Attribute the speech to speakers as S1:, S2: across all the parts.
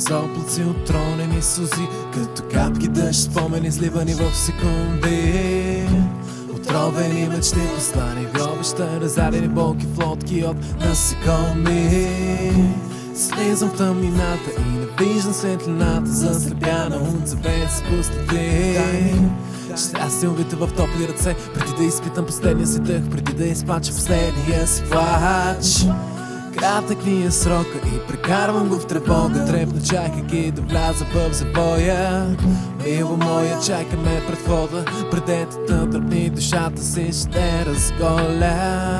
S1: с облаци отронени сузи, като капки дъжд, спомени сливани в секунди. Отровени мечти, послани гробища, разарени болки в лодки от насекоми. Слизам в тъмнината и не виждам светлината, заслепяна от завет с пустоти. Щастие увита в топли ръце, преди да изпитам последния си дъх, преди да изплача последния си плач. Кратък ни е срока и прекарвам го в тревога, трепна чакайки да вляза в завоя. Мило моя, чака ме пред входа, предетата дръпни душата си ще разголя.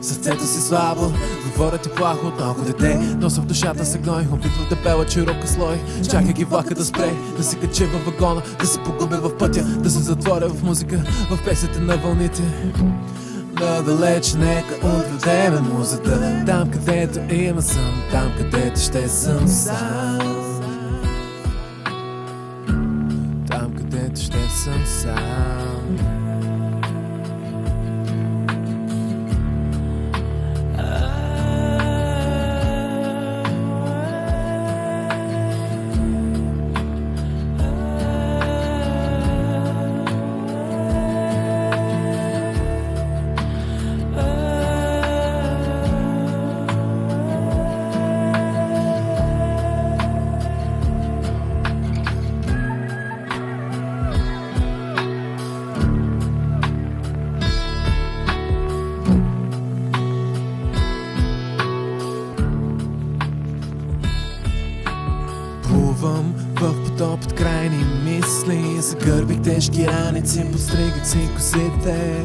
S1: Сърцето си слабо, говоря ти плахо от много дете, носа в душата се гной, опитвам дебела широка слой. Чакайки влака да спре, да се кача във вагона, да се погубя в пътя, да се затворя в музика, в песните на вълните. Надалеч нека отведеме музата, там където има сън, там където ще съм сам. Там където ще съм сам. Плувам в потоп от крайни мисли, загърбих тежки раници, подстригах си косите.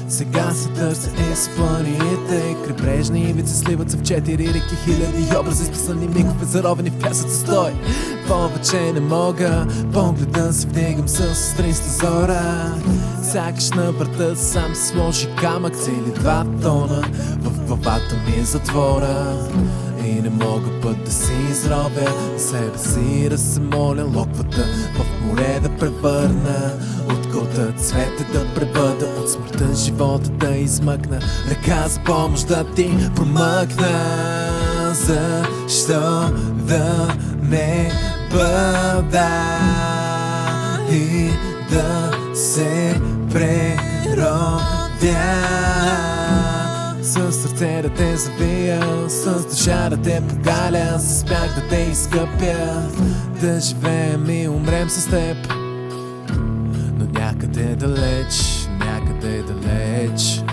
S1: Сега се търся и с планините, крайбрежни ивици сливат се в 4 реки, хиляди образи списани мигове, заровени в пясъци стой. Повече не мога, погледа си вдигам с триста зора. Сякаш на врата сам сложи камък, цели 2 тона в главата ми е затвора. И не мога път да си изробя себе си, да се моля локвата в море да превърна, от кота цвете да пребъда, от смъртта живота да измъкна, ръка за помощ да ти промъкна. Защо да не бъда и да се преродя, с сърце да те завия, с душа да те погаля, с смях да те изкъпя, да живеем и умрем с теб. Но някъде далеч, някъде далеч